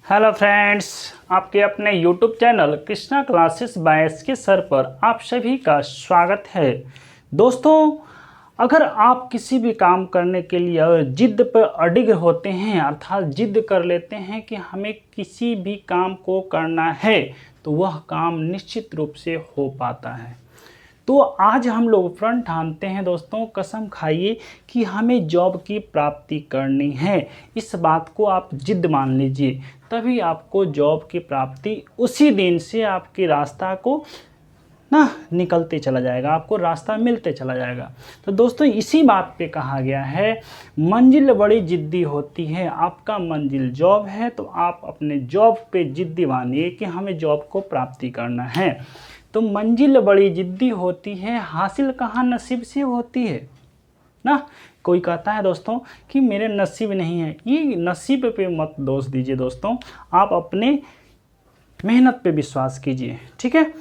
Hello friends, आपके अपने YouTube channel Krishna classes by SK sir पर आप सभी का स्वागत है। दोस्तों, अगर आप किसी भी काम करने के लिए जिद पर अडिग होते हैं, अर्थात जिद कर लेते हैं कि हमें किसी भी काम को करना है, तो वह काम निश्चित रूप से हो पाता है। तो आज हम लोग प्रण ठानते हैं दोस्तों, कसम खाइए कि हमें जॉब की प्राप्ति करनी है। इस बात को आप जिद मान लीजिए, तभी आपको जॉब की प्राप्ति उसी दिन से आपके रास्ता को निकलते चला जाएगा, आपको रास्ता मिलते चला जाएगा। तो दोस्तों, इसी बात पे कहा गया है, मंजिल बड़ी जिद्दी होती है। आपका मंजिल जॉब है, तो आप अपने जॉब पे जिद्दी मानिए कि हमें जॉब को प्राप्ति करना है। तो मंजिल बड़ी जिद्दी होती है, हासिल कहाँ नसीब से होती है ना। कोई कहता है दोस्तों कि मेरे नसीब नहीं है, ये नसीब पे मत दोष दीजिए दोस्तों, आप अपने मेहनत पे विश्वास कीजिए, ठीक है।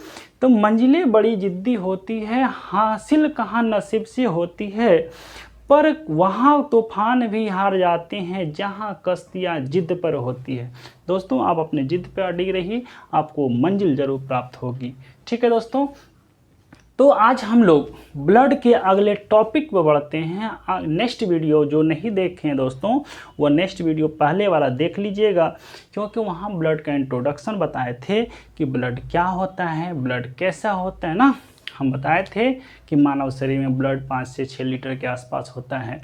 तो मंजिलें बड़ी जिद्दी होती है, हासिल कहाँ नसीब से होती है, पर वहाँ तूफान भी हार जाते हैं जहाँ कश्तियाँ जिद पर होती है। दोस्तों, आप अपने जिद पर अड़ी रहिए, आपको मंजिल जरूर प्राप्त होगी, ठीक है दोस्तों। तो आज हम लोग ब्लड के अगले टॉपिक पर बढ़ते हैं। नेक्स्ट वीडियो जो नहीं देखे हैं दोस्तों, वो नेक्स्ट वीडियो पहले वाला देख लीजिएगा, क्योंकि वहाँ ब्लड का इंट्रोडक्शन बताए थे कि ब्लड क्या होता है, ब्लड कैसा होता है ना। हम बताए थे कि मानव शरीर में ब्लड 5 से 6 लीटर के आसपास होता है,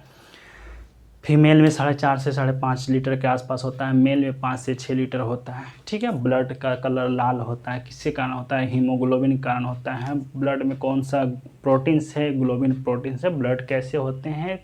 फीमेल में 4.5 से 5.5 लीटर के आसपास होता है, मेल में 5 से 6 लीटर होता है, ठीक है। ब्लड का कलर लाल होता है, किसके कारण होता है? हीमोग्लोबिन के कारण होता है। ब्लड में कौन सा प्रोटीन्स है? ग्लोबिन प्रोटीन्स है। ब्लड कैसे होते हैं?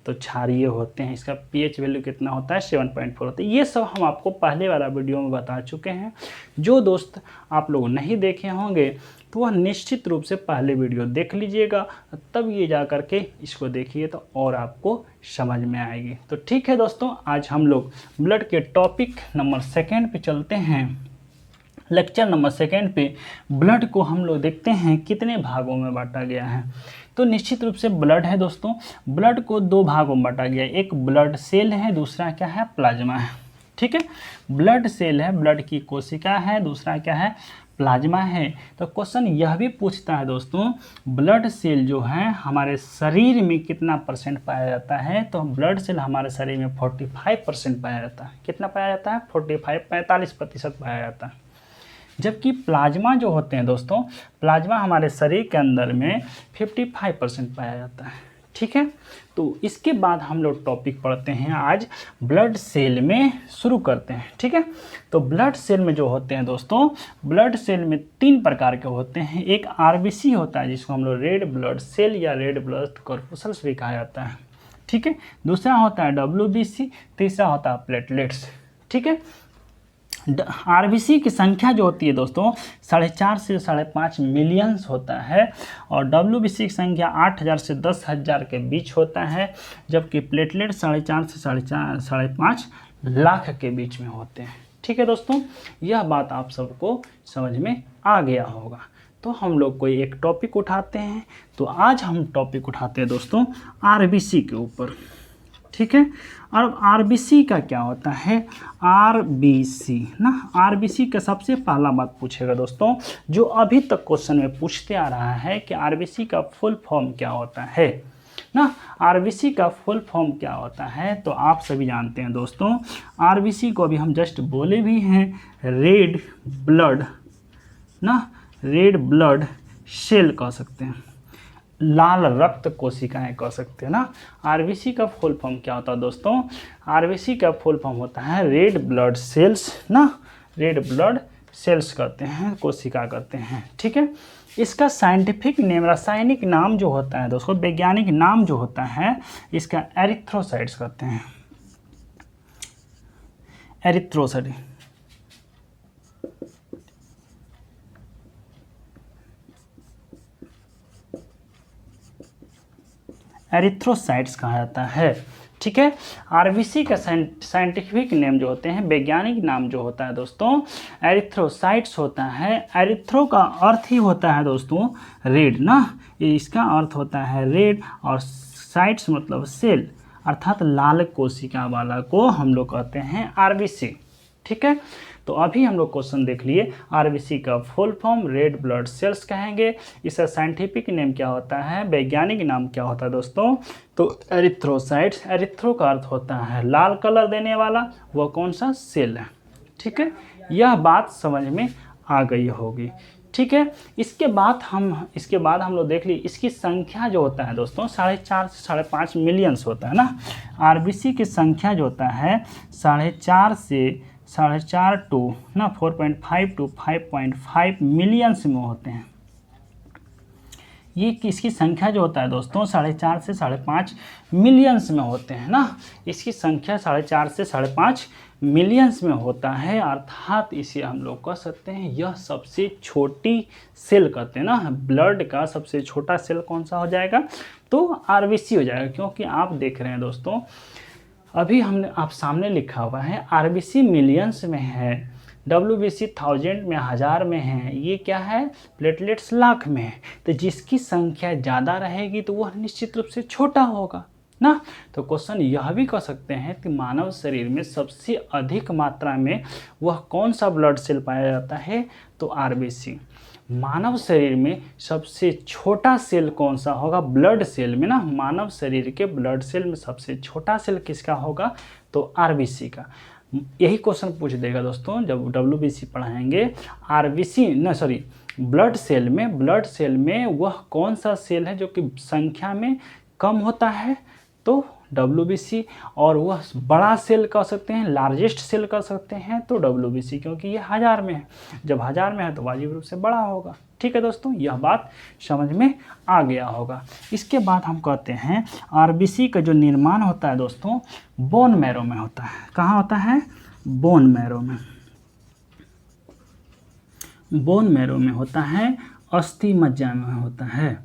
तो क्षारीय होते हैं। इसका पीएच वैल्यू कितना होता है? 7.4 होता है। ये सब हम आपको पहले वाला वीडियो में बता चुके हैं। जो दोस्त आप लोग नहीं देखे होंगे तो वह निश्चित रूप से पहले वीडियो देख लीजिएगा, तब ये जा कर के इसको देखिए तो और आपको समझ में आएगी। तो ठीक है दोस्तों, आज हम लोग ब्लड के टॉपिक नंबर 2 पे चलते हैं। लेक्चर नंबर 2 पे ब्लड को हम लोग देखते हैं कितने भागों में बांटा गया है। तो निश्चित रूप से ब्लड है दोस्तों, ब्लड को 2 भागों में बांटा गया है। एक ब्लड सेल है, दूसरा क्या है? प्लाज्मा है, ठीक है। ब्लड सेल है, ब्लड की कोशिका है, दूसरा क्या है? प्लाज्मा है। तो क्वेश्चन यह भी पूछता है दोस्तों, ब्लड सेल जो है हमारे शरीर में कितना % पाया जाता है? तो ब्लड सेल हमारे शरीर में 45% पाया जाता है। कितना पाया जाता है? 45% पाया जाता है। जबकि प्लाज्मा जो होते हैं दोस्तों, प्लाज्मा हमारे शरीर के अंदर में 55% पाया जाता है, ठीक है। तो इसके बाद हम लोग टॉपिक पढ़ते हैं आज ब्लड सेल में, शुरू करते हैं, ठीक है। तो ब्लड सेल में जो होते हैं दोस्तों, ब्लड सेल में 3 प्रकार के होते हैं। एक आरबीसी होता है, जिसको हम लोग रेड ब्लड सेल या रेड ब्लड कॉर्पुसल्स भी कहा जाता है, ठीक है। दूसरा होता है डब्ल्यूबीसी, तीसरा होता है प्लेटलेट्स, ठीक है। आरबीसी की संख्या जो होती है दोस्तों 4.5 से 5.5 मिलियंस होता है, और डब्ल्यूबीसी की संख्या 8,000 से 10,000 के बीच होता है, जबकि प्लेटलेट 4.5 से 5.5 लाख के बीच में होते हैं, ठीक है दोस्तों। यह बात आप सबको समझ में आ गया होगा। तो हम लोग कोई एक टॉपिक उठाते हैं। तो आज हम टॉपिक उठाते हैं दोस्तों आरबीसी के ऊपर, ठीक है। और आरबीसी का क्या होता है? आरबीसी ना, आरबीसी का सबसे पहला बात पूछेगा दोस्तों, जो अभी तक क्वेश्चन में पूछते आ रहा है कि आरबीसी का फुल फॉर्म क्या होता है ना। आरबीसी का फुल फॉर्म क्या होता है? तो आप सभी जानते हैं दोस्तों, आरबीसी को अभी हम जस्ट बोले भी हैं, रेड ब्लड ना, रेड ब्लड सेल कह सकते हैं, लाल रक्त कोशिकाएं कह सकते हैं ना। आरबीसी का फुल फॉर्म क्या होता है दोस्तों? आरबीसी का फुल फॉर्म होता है रेड ब्लड सेल्स ना, रेड ब्लड सेल्स कहते हैं, कोशिका कहते हैं, ठीक है। इसका साइंटिफिक नेम, रासायनिक नाम जो होता है दोस्तों, वैज्ञानिक नाम जो होता है, इसका एरिथ्रोसाइट्स कहते हैं, एरिथ्रोसाइट। एरिथ्रोसाइट्स कहा जाता है, ठीक है। आरबीसी का साइंटिफिक नेम जो होते हैं, वैज्ञानिक नाम जो होता है दोस्तों, एरिथ्रोसाइट्स होता है। एरिथ्रो का अर्थ ही होता है दोस्तों रेड ना, ये इसका अर्थ होता है रेड, और साइट्स मतलब सेल, अर्थात लाल कोशिका वाला को हम लोग कहते हैं आरबीसी, ठीक है। तो अभी हम लोग क्वेश्चन देख लिए, आरबीसी का full form red blood cells कहेंगे। इसका साइंटिफिक नेम क्या होता है, वैज्ञानिक नाम क्या होता है दोस्तों, तो एरिथ्रोसाइट्स। एरिथ्रो का अर्थ होता है लाल कलर देने वाला, वह कौन सा सेल है। ठीक है, यह बात समझ में आ गई होगी। ठीक है, इसके बाद हम लोग देख ली इसकी संख्या जो होता है दोस्तों 4.5 से 5.5 मिलियंस होता है ना। आरबीसी की संख्या जो होता है 4.5 से 4.5 टू ना 4.5 टू 5.5 मिलियंस में होते हैं। ये इसकी संख्या जो होता है दोस्तों 4.5 से 5.5 मिलियंस में होते हैं ना। इसकी संख्या 4.5 से 5.5 मिलियंस में होता है, अर्थात इसे हम लोग कह सकते हैं यह सबसे छोटी सेल कहते हैं ना। ब्लड का सबसे छोटा सेल कौन सा हो जाएगा, तो आरबीसी हो जाएगा। क्योंकि आप देख रहे हैं दोस्तों अभी हमने आप सामने लिखा हुआ है आरबीसी मिलियंस में है, डब्ल्यूबीसी 1000 में, 1000 में है, ये क्या है प्लेटलेट्स लाख में है। तो जिसकी संख्या ज़्यादा रहेगी तो वह निश्चित रूप से छोटा होगा ना। तो क्वेश्चन यह भी कह सकते हैं कि मानव शरीर में सबसे अधिक मात्रा में वह कौन सा ब्लड सेल पाया जाता है, तो आरबीसी। मानव शरीर में सबसे छोटा सेल कौन सा होगा, ब्लड सेल में ना, मानव शरीर के ब्लड सेल में सबसे छोटा सेल किसका होगा, तो आरबीसी का। यही क्वेश्चन पूछ देगा दोस्तों जब डब्ल्यूबीसी पढ़ाएंगे। ब्लड सेल में वह कौन सा सेल है जो कि संख्या में कम होता है, तो डब्ल्यूबीसी। और वह बड़ा सेल कह सकते हैं, लार्जेस्ट सेल कह सकते हैं, तो डब्ल्यूबीसी, क्योंकि ये 1000 में है। जब 1000 में है तो वाजिब रूप से बड़ा होगा। ठीक है दोस्तों, यह बात समझ में आ गया होगा। इसके बाद हम कहते हैं आरबीसी का जो निर्माण होता है दोस्तों बोन मैरो में होता है। कहाँ होता है, बोन मैरो में। बोन मैरो में होता है, अस्थि मज्जा में होता है,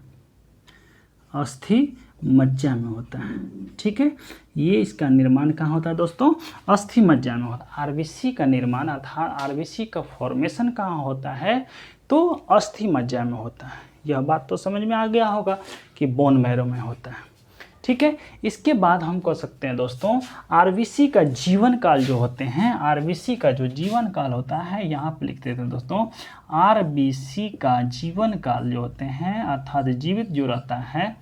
अस्थि मज्जा में होता है। ठीक है, ये इसका निर्माण कहाँ होता है दोस्तों, अस्थि मज्जा में होता है। आरबीसी का निर्माण अर्थात आरबीसी का फॉर्मेशन कहाँ होता है, तो अस्थि मज्जा में होता है। यह बात तो समझ में आ गया होगा कि बोन मैरो में होता है। ठीक है, इसके बाद हम कह सकते हैं दोस्तों आरबीसी का जीवन काल जो होते हैं, आरबीसी का जो जीवन काल होता है यहाँ पे लिख देते हैं दोस्तों। आरबीसी का जीवन काल जो होते हैं अर्थात जीवित जो रहता है,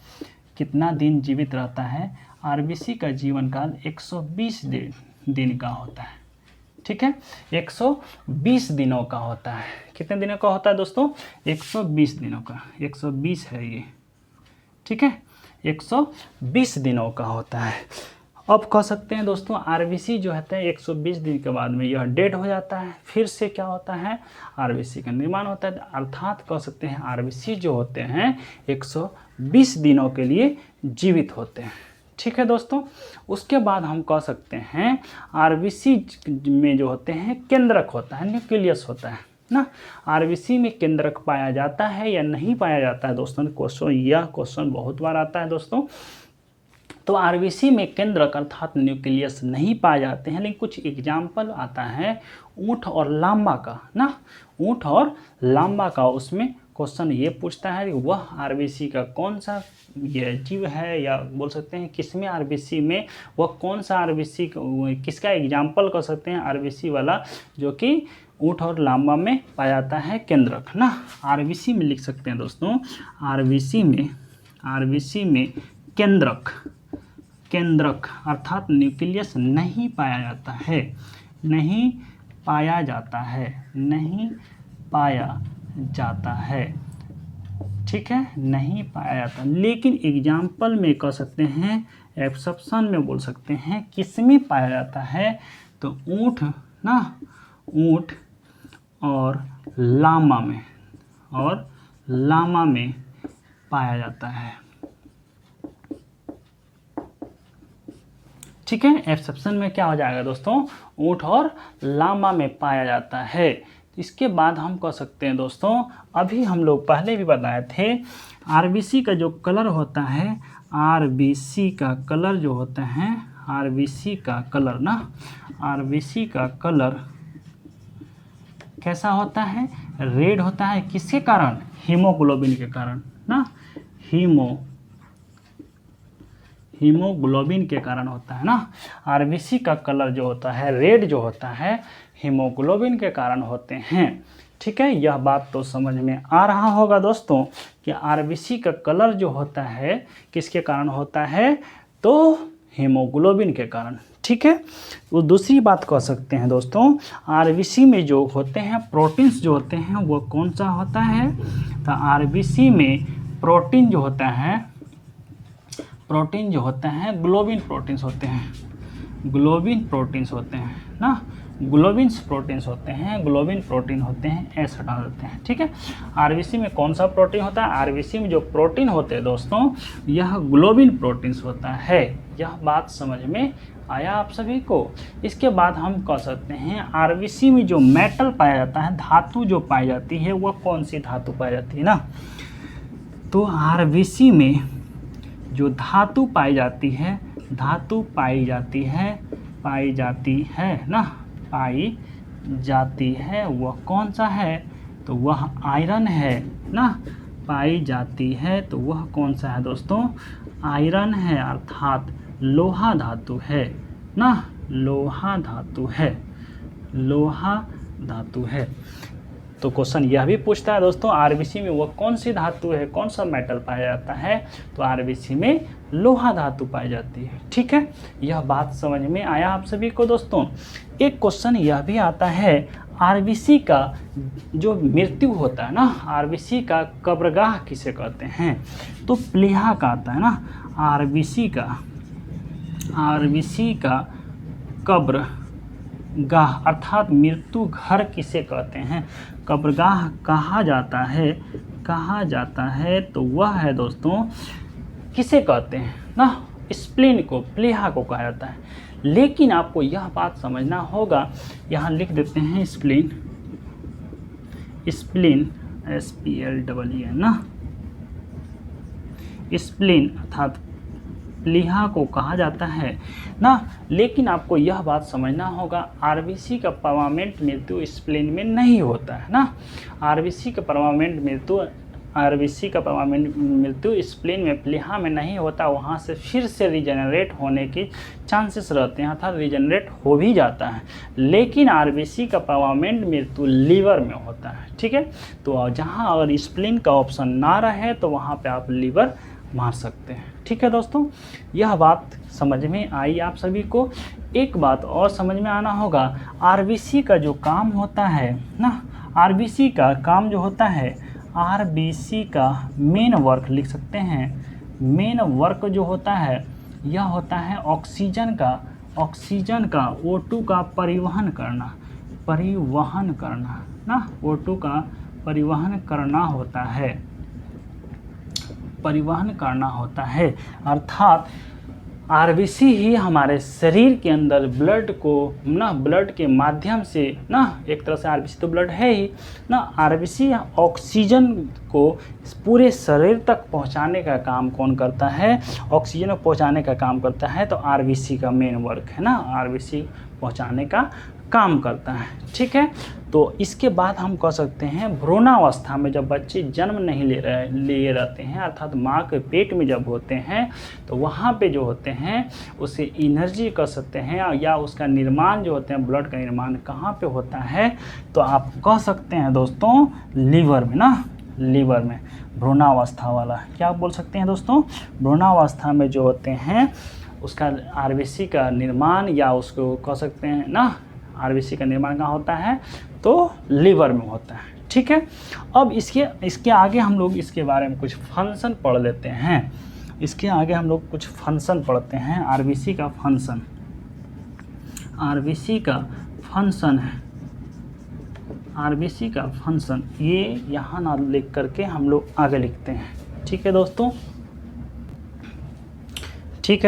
कितना दिन जीवित रहता है, आरबीसी का जीवन काल 120 दिन का होता है। ठीक है, 120 दिनों का होता है। कितने दिनों का होता है दोस्तों, 120 दिनों का, 120 है ये। ठीक है, 120 दिनों का होता है। अब कह सकते हैं दोस्तों आरबीसी जो होता है 120 दिन के बाद में यह डेड हो जाता है, फिर से क्या होता है, आरबीसी का निर्माण होता है। अर्थात कह सकते हैं आरबीसी जो होते हैं 120 दिनों के लिए जीवित होते हैं। ठीक है दोस्तों, उसके बाद हम कह सकते हैं आरबीसी में जो होते हैं केंद्रक होता है, न्यूक्लियस होता है ना। आरबीसी में केंद्रक पाया जाता है या नहीं पाया जाता है दोस्तों, यह क्वेश्चन बहुत बार आता है दोस्तों। तो आरबीसी में केंद्रक अर्थात न्यूक्लियस नहीं पाए जाते हैं, लेकिन कुछ एग्जाम्पल आता है ऊँट और लांबा का ना, ऊँट और लांबा का। उसमें क्वेश्चन ये पूछता है कि वह आरबीसी का कौन सा ये जीव है, या बोल सकते हैं किसमें आरबीसी में वह कौन सा आरबीसी किसका एग्जाम्पल कर सकते हैं आरबीसी वाला, जो कि ऊँट और लांबा में पाया जाता है केंद्रक ना। आरबीसी में लिख सकते हैं दोस्तों, आरबीसी में केंद्रक अर्थात न्यूक्लियस नहीं पाया जाता है, नहीं पाया जाता है। ठीक है, नहीं पाया जाता, लेकिन एग्जाम्पल में कह सकते हैं, एक्सेप्शन में बोल सकते हैं किसमें पाया जाता है, तो ऊँट ना, ऊँट और लामा में पाया जाता है। ठीक है, एक्सेप्शन में क्या हो जाएगा दोस्तों, ऊँट और लामा में पाया जाता है। इसके बाद हम कह सकते हैं दोस्तों, अभी हम लोग पहले भी बताए थे आरबीसी का जो कलर होता है, आरबीसी का कलर जो होता है, आरबीसी का कलर ना, आरबीसी का कलर कैसा होता है, रेड होता है। किसके कारण, हीमोग्लोबिन के कारण ना, हीमोग्लोबिन के कारण होता है ना। आरबीसी का कलर जो होता है रेड जो होता है हीमोग्लोबिन के कारण होते हैं। ठीक है, यह बात तो समझ में आ रहा होगा दोस्तों कि आरबीसी का कलर जो होता है किसके कारण होता है, तो हीमोग्लोबिन के कारण। ठीक है, वो दूसरी बात कह सकते हैं दोस्तों, आरबीसी में जो होते हैं प्रोटीन्स जो होते हैं वो कौन सा होता है, तो आरबीसी में प्रोटीन जो होता है ग्लोबिन प्रोटीन्स होते हैं, ग्लोबिन प्रोटीन्स होते हैं ना, ग्लोबिन प्रोटीन्स होते हैं, ग्लोबिन प्रोटीन होते हैं, ऐसा हटा देते हैं। ठीक है, आरबीसी में कौन सा प्रोटीन होता है, आरबीसी में जो प्रोटीन होते हैं दोस्तों यह ग्लोबिन प्रोटीन्स होता है। यह बात समझ में आया आप सभी को। इसके बाद हम कह सकते हैं आरबीसी में जो मेटल पाया जाता है, धातु जो पाई जाती है वह कौन सी धातु पाई जाती है ना, तो आरबीसी में जो धातु पाई जाती है वह कौन सा है, तो वह आयरन है ना, पाई जाती है तो वह कौन सा है दोस्तों, आयरन है, अर्थात लोहा धातु है ना, लोहा धातु है। तो क्वेश्चन यह भी पूछता है दोस्तों आरबीसी में वह कौन सी धातु है, कौन सा मेटल पाया जाता है, तो आरबीसी में लोहा धातु पाई जाती है। ठीक है, यह बात समझ में आया आप सभी को दोस्तों। एक क्वेश्चन यह भी आता है आरबीसी का जो मृत्यु होता है ना, आरबीसी का कब्रगाह किसे कहते हैं, तो प्लीहा का आता है ना, आरबीसी का कब्रगाह अर्थात मृत्यु घर किसे कहते हैं, कब्रगाह कहा जाता है तो वह है दोस्तों किसे कहते हैं ना, स्प्लीन को, प्लीहा को कहा जाता है। लेकिन आपको यह बात समझना होगा, यहाँ लिख देते हैं स्प्लीन SPLEEN ना, स्प्लीन अर्थात प्लीहा को कहा जाता है ना। लेकिन आपको यह बात समझना होगा आरबीसी का परमानेंट मृत्यु स्प्लीन में नहीं होता है ना, आरबीसी का परमानेंट मृत्यु स्प्लीन में प्लीहा में नहीं होता, वहाँ से फिर से रिजेनरेट होने की चांसेस रहते हैं, अर्थात रिजेनरेट हो भी जाता है। लेकिन आरबीसी का परमानेंट मृत्यु लीवर में होता है। ठीक है, तो जहाँ अगर स्प्लीन का ऑप्शन ना रहे तो वहाँ पे आप लीवर मार सकते हैं। ठीक है दोस्तों, यह बात समझ में आई आप सभी को। एक बात और समझ में आना होगा, आरबीसी का जो काम होता है ना, आरबीसी का काम जो होता है, आरबीसी का मेन वर्क लिख सकते हैं, मेन वर्क जो होता है यह होता है ऑक्सीजन का O2 का परिवहन करना ना, O2 का परिवहन करना होता है, अर्थात आरबीसी ही हमारे शरीर के अंदर ब्लड के माध्यम से ना, एक तरह से आरबीसी तो ब्लड है ही ना, आरबीसी ऑक्सीजन को पूरे शरीर तक पहुंचाने का काम कौन करता है, ऑक्सीजन को पहुंचाने का काम करता है, तो आरबीसी का मेन वर्क है ना, आरबीसी पहुंचाने का काम करता है। ठीक है, तो इसके बाद हम कह सकते हैं भ्रूणावस्था में जब बच्चे जन्म नहीं लिए रहते हैं, अर्थात माँ के पेट में जब होते हैं, तो वहाँ पे जो होते हैं उसे एनर्जी कह सकते हैं, या उसका निर्माण जो होते हैं, ब्लड का निर्माण कहाँ पे होता है, तो आप कह सकते हैं दोस्तों लीवर में ना, लीवर में भ्रूणावस्था वाला क्या बोल सकते हैं दोस्तों, भ्रूणावस्था में जो होते हैं उसका आरबीसी का निर्माण, या उसको कह सकते हैं ना आरबीसी का निर्माण कहाँ होता है, तो लीवर में होता है। ठीक है, अब इसके आगे हम लोग इसके बारे में कुछ फंक्शन पढ़ लेते हैं, इसके आगे हम लोग कुछ फंक्शन पढ़ते हैं। आरबीसी का फंक्शन ये यहाँ ना लिख करके हम लोग आगे लिखते हैं। ठीक है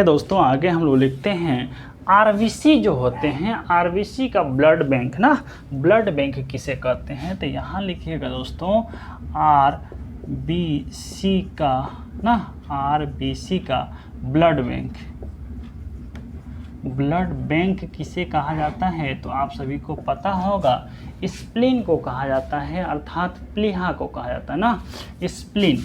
दोस्तों, आगे हम लोग लिखते हैं आरबीसी जो होते हैं, आरबीसी का ब्लड बैंक ना, ब्लड बैंक किसे कहते हैं, तो यहाँ लिखिएगा दोस्तों आरबीसी का ब्लड बैंक किसे कहा जाता है, तो आप सभी को पता होगा स्प्लीन को कहा जाता है, अर्थात प्लीहा को कहा जाता है ना, स्प्लीन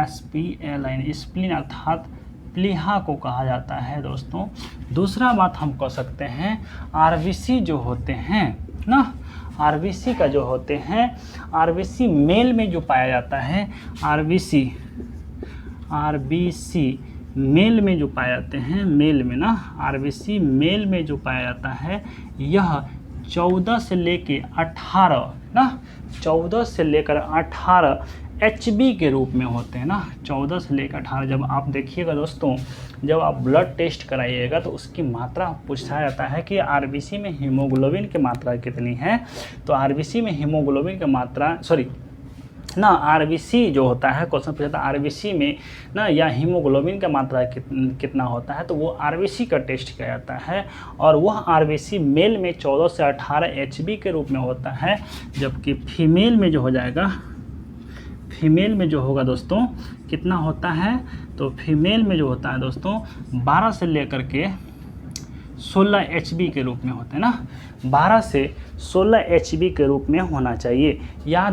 SPLIN, स्प्लीन अर्थात प्लीहा को कहा जाता है दोस्तों। दूसरा बात हम कह सकते हैं आरबीसी जो होते हैं ना, आरबीसी का जो होते हैं, आरबीसी मेल में जो पाया जाता है, आरबीसी मेल में जो पाए जाते हैं, मेल में ना, आरबीसी मेल में जो पाया जाता है यह 14 से लेके 18 ना, 14 से लेकर 18 एचबी के रूप में होते हैं ना, 14 से लेकर 18। जब आप देखिएगा दोस्तों, जब आप ब्लड टेस्ट कराइएगा तो उसकी मात्रा पूछा जाता है कि आरबीसी में हीमोग्लोबिन की मात्रा कितनी है। तो आरबीसी में हीमोग्लोबिन की मात्रा ना, आरबीसी जो होता है, क्वेश्चन पूछा था आरबीसी में ना या हीमोग्लोबिन का मात्रा कितना होता है, तो वो आरबीसी का टेस्ट किया जाता है और वह आरबीसी मेल में 14 से 18 एचबी के रूप में होता है, जबकि फीमेल में जो हो जाएगा, फीमेल में जो होगा दोस्तों कितना होता है, तो फीमेल में जो होता है दोस्तों 12 से लेकर के 16 एचबी के रूप में होते हैं ना, 12 से 16 एचबी के रूप में होना चाहिए। यहाँ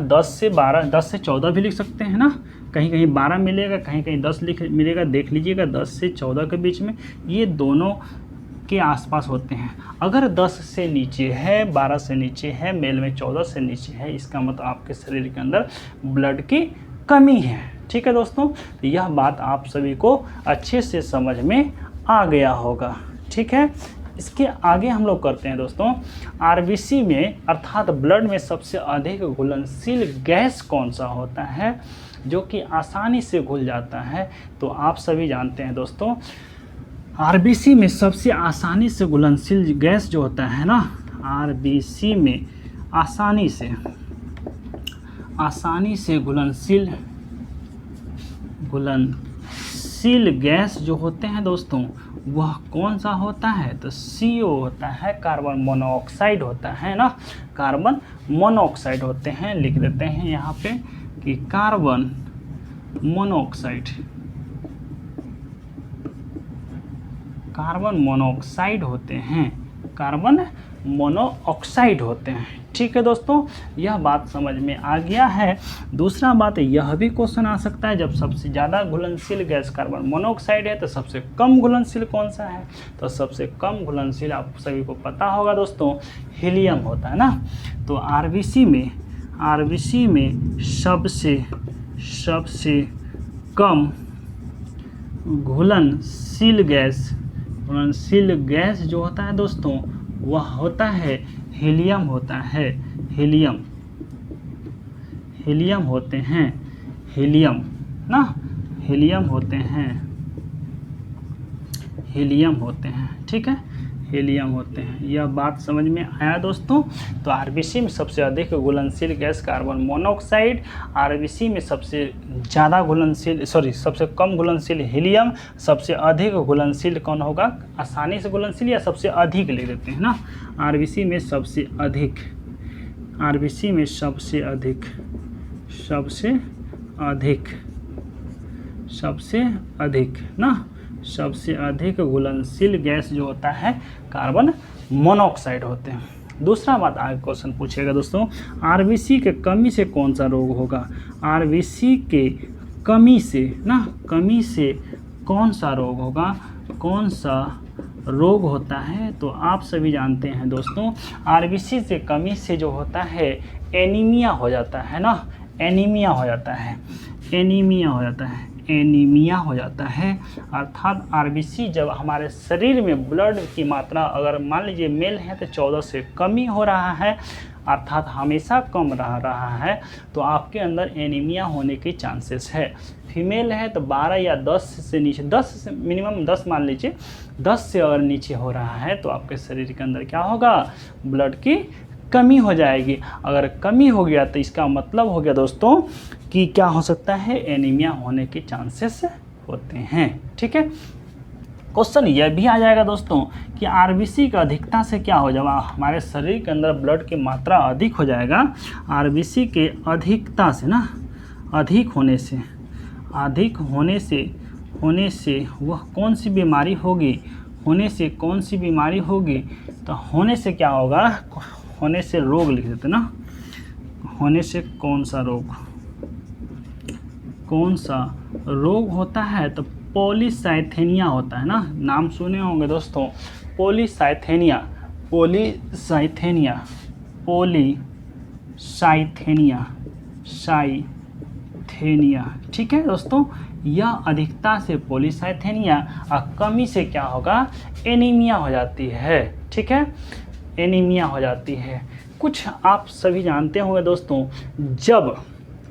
10 से 12, 10 से 14 भी लिख सकते हैं ना, कहीं कहीं 12 मिलेगा, कहीं कहीं 10 मिलेगा, देख लीजिएगा 10 से 14 के बीच में ये दोनों के आसपास होते हैं। अगर 10 से नीचे है, 12 से नीचे है, मेल में 14 से नीचे है, इसका मतलब आपके शरीर के अंदर ब्लड की कमी है। ठीक है दोस्तों, तो यह बात आप सभी को अच्छे से समझ में आ गया होगा। ठीक है, इसके आगे हम लोग करते हैं दोस्तों, आरबीसी में अर्थात ब्लड में सबसे अधिक घुलनशील गैस कौन सा होता है जो कि आसानी से घुल जाता है। तो आप सभी जानते हैं दोस्तों, आरबीसी में सबसे आसानी से घुलनशील गैस जो होता है ना, आरबीसी में आसानी से घुलनशील गैस जो होते हैं दोस्तों, वह कौन सा होता है, तो CO होता है, कार्बन मोनोऑक्साइड होता है ना, कार्बन मोनोऑक्साइड होते हैं। लिख देते हैं यहाँ पे कि कार्बन मोनोऑक्साइड होते हैं, कार्बन मोनोऑक्साइड होते हैं। ठीक है दोस्तों, यह बात समझ में आ गया है। दूसरा बात यह भी क्वेश्चन आ सकता है, जब सबसे ज़्यादा घुलनशील गैस कार्बन मोनोऑक्साइड है तो सबसे कम घुलनशील कौन सा है, तो सबसे कम घुलनशील आप सभी को पता होगा दोस्तों, हीलियम होता है ना। तो आरबीसी में सबसे कम घुलनशील गैस जो होता है दोस्तों, वह होता है हीलियम होता है, हीलियम होते हैं, हीलियम होते हैं। ठीक है, हीलियम होते हैं। यह बात समझ में आया दोस्तों। तो आरबीसी में सबसे अधिक घुलनशील गैस कार्बन मोनोऑक्साइड, आरबीसी में सबसे कम घुलनशील हीलियम, सबसे अधिक घुलनशील कौन होगा, आसानी से घुलनशील या सबसे अधिक लिख देते हैं ना, आरबीसी में सबसे अधिक घुलनशील गैस जो होता है कार्बन मोनोऑक्साइड होते हैं। दूसरा बात आगे क्वेश्चन पूछेगा दोस्तों, आरबीसी के कमी से कौन सा रोग होगा, आरबीसी के कमी से कौन सा रोग होगा, कौन सा रोग होता है। तो आप सभी जानते हैं दोस्तों, आरबीसी से कमी से जो होता है एनीमिया हो जाता है ना, एनीमिया हो जाता है। अर्थात आरबीसी जब हमारे शरीर में ब्लड की मात्रा अगर मान लीजिए मेल है तो 14 से कमी हो रहा है, अर्थात हमेशा कम रहा है, तो आपके अंदर एनीमिया होने की चांसेस है। फीमेल है तो 12 या 10 से नीचे, 10 से मिनिमम 10 मान लीजिए, 10 से अगर नीचे हो रहा है तो आपके शरीर के अंदर क्या होगा, ब्लड की कमी हो जाएगी। अगर कमी हो गया तो इसका मतलब हो गया दोस्तों कि क्या हो सकता है, एनीमिया होने के चांसेस होते हैं। ठीक है, क्वेश्चन यह भी आ जाएगा दोस्तों कि आरबीसी का अधिकता से क्या हो जाएगा, हमारे शरीर के अंदर ब्लड की मात्रा अधिक हो जाएगा, आरबीसी के अधिकता से ना, अधिक होने से वह कौन सी बीमारी होगी, तो होने से क्या होगा, होने से रोग लिख देते ना, होने से कौन सा रोग होता है, तो पॉलीसाइथेनिया होता है ना, नाम सुने होंगे दोस्तों, पॉलीसाइथेनिया, पॉलीसाइथेनिया, पॉलीसाइथेनिया, साइथेनिया। ठीक है दोस्तों, यह अधिकता से पॉलीसाइथेनिया और कमी से क्या होगा, एनीमिया हो जाती है। ठीक है, एनीमिया हो जाती है। कुछ आप सभी जानते होंगे दोस्तों, जब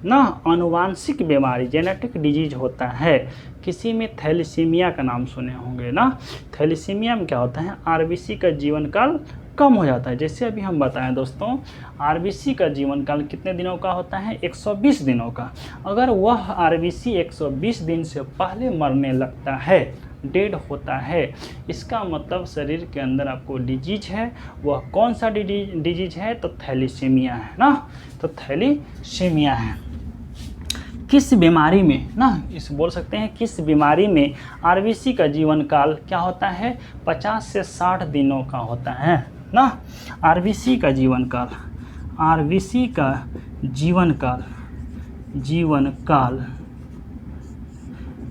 ना आनुवांशिक बीमारी, जेनेटिक डिजीज होता है, किसी में थैलेसीमिया का नाम सुने होंगे ना, थैलेसीमिया में क्या होता है, आरबीसी का जीवन काल कम हो जाता है। जैसे अभी हम बताएं दोस्तों, आरबीसी का जीवन काल कितने दिनों का होता है, 120 दिनों का। अगर वह आरबीसी 120 दिन से पहले मरने लगता है, डेड होता है, इसका मतलब शरीर के अंदर आपको डिजीज है। वह कौन सा डिजीज है, तो थैलेसीमिया है ना, तो थैलेसीमिया है। किस बीमारी में ना, इस बोल सकते हैं किस बीमारी में आरबीसी का जीवन काल क्या होता है, 50 से 60 दिनों का होता है ना। आरबीसी का जीवन काल, आरबीसी का जीवन काल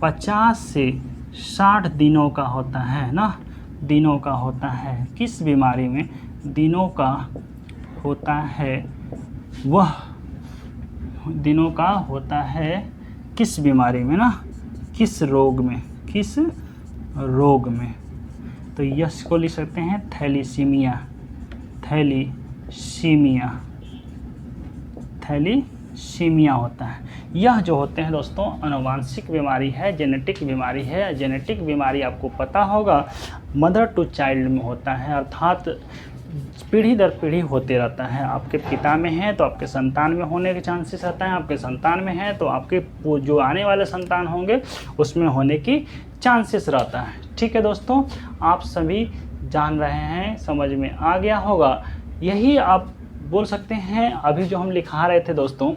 50 से 60 दिनों का होता है ना, दिनों का होता है। किस बीमारी में दिनों का होता है, वह दिनों का होता है किस बीमारी में ना, किस रोग में, किस रोग में। तो यस को लिख सकते हैं थैलीसीमिया, थैलीसीमिया, थैलीसीमिया होता है। यह जो होते हैं दोस्तों आनुवांशिक बीमारी है, जेनेटिक बीमारी है। जेनेटिक बीमारी आपको पता होगा मदर टू चाइल्ड में होता है, अर्थात पीढ़ी दर पीढ़ी होते रहता है। आपके पिता में है तो आपके संतान में होने के चांसेस रहता है, आपके संतान में है तो आपके जो आने वाले संतान होंगे उसमें होने की चांसेस रहता है। ठीक है दोस्तों, आप सभी जान रहे हैं, समझ में आ गया होगा। यही आप बोल सकते हैं। अभी जो हम लिखा रहे थे दोस्तों,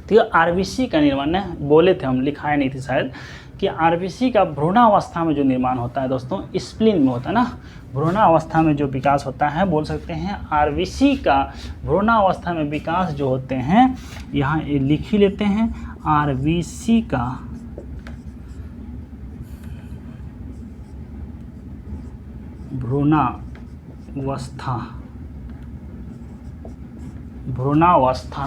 तो ये आरबीसी का निर्माण है, बोले थे हम, लिखाए नहीं थे शायद, कि आरबीसी का भ्रूणावस्था में जो निर्माण होता है दोस्तों, स्प्लीन में होता है ना, भ्रूणावस्था में जो विकास होता है, बोल सकते हैं आरबीसी का भ्रूणावस्था में विकास जो होते हैं, यहाँ लिख ही लेते हैं, आरबीसी का भ्रूणावस्था में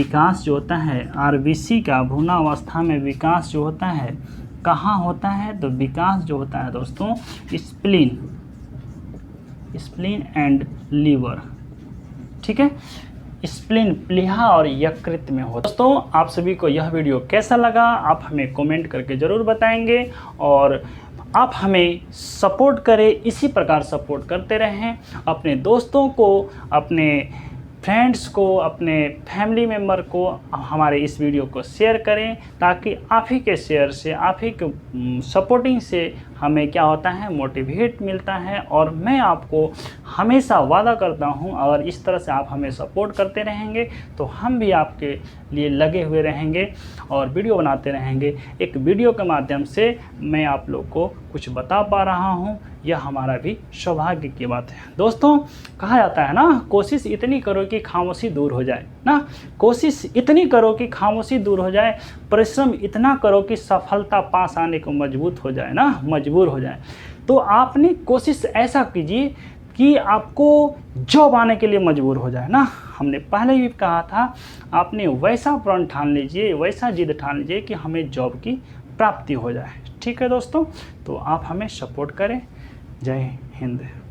विकास जो होता है, आरबीसी का भ्रूणावस्था में विकास जो होता है कहाँ होता है, तो विकास जो होता है दोस्तों स्प्लीन एंड लीवर। ठीक है, स्प्लीन, प्लीहा और यकृत में हो। दोस्तों आप सभी को यह वीडियो कैसा लगा, आप हमें कमेंट करके ज़रूर बताएंगे, और आप हमें सपोर्ट करें, इसी प्रकार सपोर्ट करते रहें। अपने दोस्तों को, अपने फ्रेंड्स को, अपने फैमिली मेम्बर को हमारे इस वीडियो को शेयर करें, ताकि आप ही के शेयर से, आप ही के सपोर्टिंग से हमें क्या होता है, मोटिवेट मिलता है। और मैं आपको हमेशा वादा करता हूं, अगर इस तरह से आप हमें सपोर्ट करते रहेंगे तो हम भी आपके लिए लगे हुए रहेंगे और वीडियो बनाते रहेंगे। एक वीडियो के माध्यम से मैं आप लोग को कुछ बता पा रहा हूं, यह हमारा भी सौभाग्य की बात है। दोस्तों कहा जाता है ना, कोशिश इतनी करो कि खामोशी दूर हो जाए ना, कोशिश इतनी करो कि खामोशी दूर हो जाए, परिश्रम इतना करो कि सफलता पास आने को मजबूत हो जाए ना, मजबूर हो जाए। तो आपने कोशिश ऐसा कीजिए कि आपको जॉब आने के लिए मजबूर हो जाए ना। हमने पहले भी कहा था, आपने वैसा प्रण ठान लीजिए, वैसा जिद ठान लीजिए कि हमें जॉब की प्राप्ति हो जाए। ठीक है दोस्तों, तो आप हमें सपोर्ट करें। जय हिंद।